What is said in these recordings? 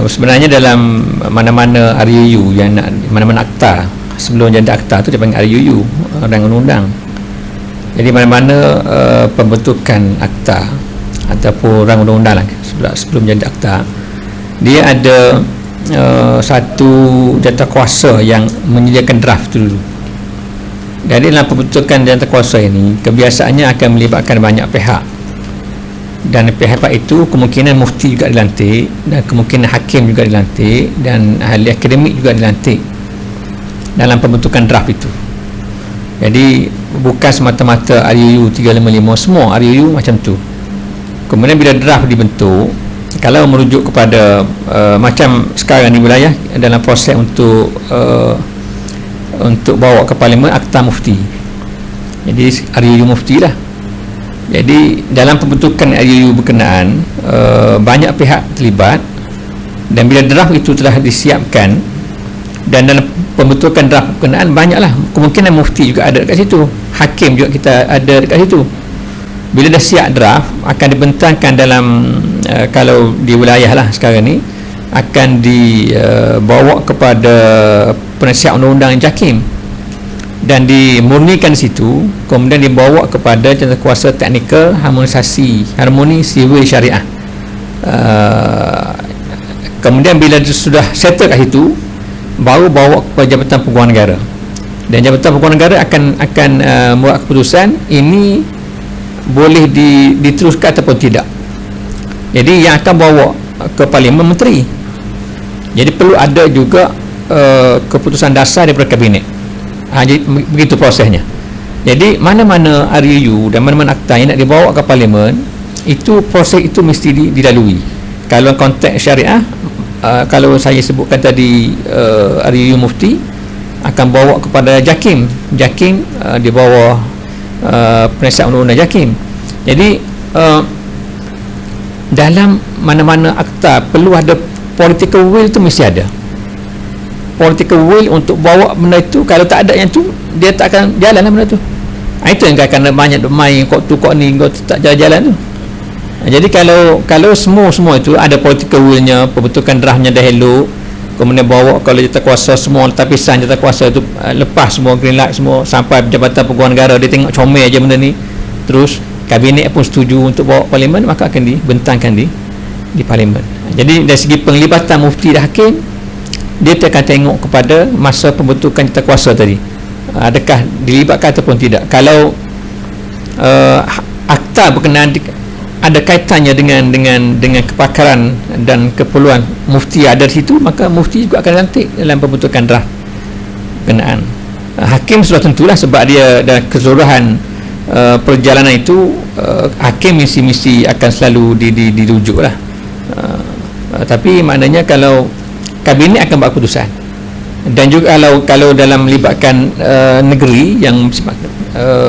Sebenarnya dalam mana-mana RUU yang nak, mana-mana akta sebelum jadi akta tu dia panggil RUU, rancangan undang-undang. Jadi mana-mana pembentukan akta ataupun rancangan undang-undang lah, sebelum jadi akta, dia ada satu jawatakuasa yang menyediakan draft tu dulu. Jadi dalam pembentukan jawatakuasa ini kebiasaannya akan melibatkan banyak pihak, dan pihak itu kemungkinan mufti juga dilantik, dan kemungkinan hakim juga dilantik, dan ahli akademik juga dilantik dalam pembentukan draft itu. Jadi bukan semata-mata RUU 355, semua RUU macam tu. Kemudian bila draft dibentuk, kalau merujuk kepada macam sekarang ni wilayah dalam proses untuk bawa ke parlimen akta mufti, jadi RUU mufti lah. Jadi dalam pembentukan RUU berkenaan banyak pihak terlibat, dan bila draft itu telah disiapkan, dan dalam pembentukan draft berkenaan banyaklah kemungkinan mufti juga ada dekat situ, hakim juga kita ada dekat situ. Bila dah siap draft, akan dibentangkan dalam kalau di wilayah lah sekarang ni akan dibawa kepada penasihat undang-undang JAKIM dan dimurnikan di situ, kemudian dibawa kepada jawatakuasa teknikal harmoni sivil syariah. Kemudian bila sudah settle kat situ, baru bawa kepada Jabatan Peguam Negara, dan Jabatan Peguam Negara akan buat keputusan ini boleh diteruskan ataupun tidak. Jadi yang akan bawa ke parlimen menteri. Jadi perlu ada juga keputusan dasar daripada kabinet. Jadi begitu prosesnya. Jadi mana-mana RUU dan mana-mana akta yang nak dibawa ke parlimen, itu proses itu mesti dilalui. Kalau konteks syariah, kalau saya sebutkan tadi RUU mufti akan bawa kepada JAKIM di bawah penasihat undang-undang JAKIM. Jadi dalam mana-mana akta perlu ada political will, tu mesti ada political will untuk bawa benda itu. Kalau tak ada yang tu, dia tak akan jalan lah benda tu. Itu yang akan banyak main kok tu kok ni, kok tak jalan-jalan tu. Jadi kalau semua itu ada political will-nya, pembentukan draftnya dah elok, kemudian bawa kalau jawatakuasa semua letak pisang jawatakuasa itu, lepas semua green light semua, sampai Jabatan Peguam Negara dia tengok comel je benda ni, terus kabinet pun setuju untuk bawa parlimen, maka akan dibentangkan di parlimen. Jadi dari segi penglibatan mufti dan hakim, dia akan tengok kepada masa pembentukan jawatakuasa tadi, adakah dilibatkan ataupun tidak. Kalau akta berkenaan ada kaitannya dengan kepakaran dan keperluan mufti ada di situ, maka mufti juga akan lantik dalam pembentukan draft berkenaan. Hakim sudah tentulah, sebab dia dalam keseluruhan perjalanan itu hakim mesti akan selalu dirujuk lah. Tapi maknanya kalau kabinet akan buat keputusan, dan juga kalau dalam melibatkan negeri yang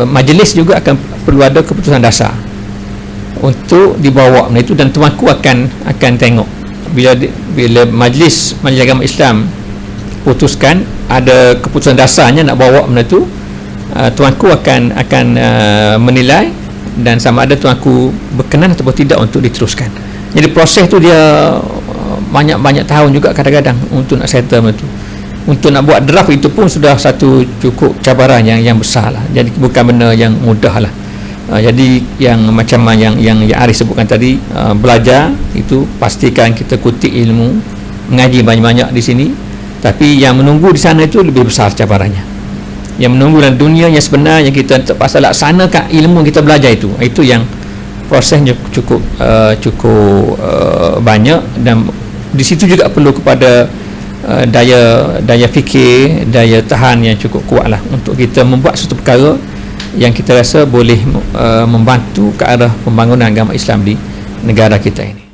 majlis juga akan perlu ada keputusan dasar untuk dibawa benda itu, dan tuanku akan tengok bila majlis agama Islam putuskan ada keputusan dasarnya nak bawa benda itu, tuanku akan menilai dan sama ada tuanku berkenan ataupun tidak untuk diteruskan. Jadi proses tu dia banyak tahun juga kadang-kadang untuk nak settle benda tu. Untuk nak buat draft itu pun sudah satu cukup cabaran yang besar lah. Jadi bukan benda yang mudah lah. Jadi yang macam yang Arif sebutkan tadi, belajar itu pastikan kita kutip ilmu, mengaji banyak-banyak di sini, tapi yang menunggu di sana itu lebih besar cabarannya. Yang menunggu dalam dunia yang sebenar, yang kita terpaksa laksanakan ilmu kita belajar itu yang prosesnya cukup banyak, dan di situ juga perlu kepada daya fikir, daya tahan yang cukup kuat lah untuk kita membuat satu perkara yang kita rasa boleh membantu ke arah pembangunan agama Islam di negara kita ini.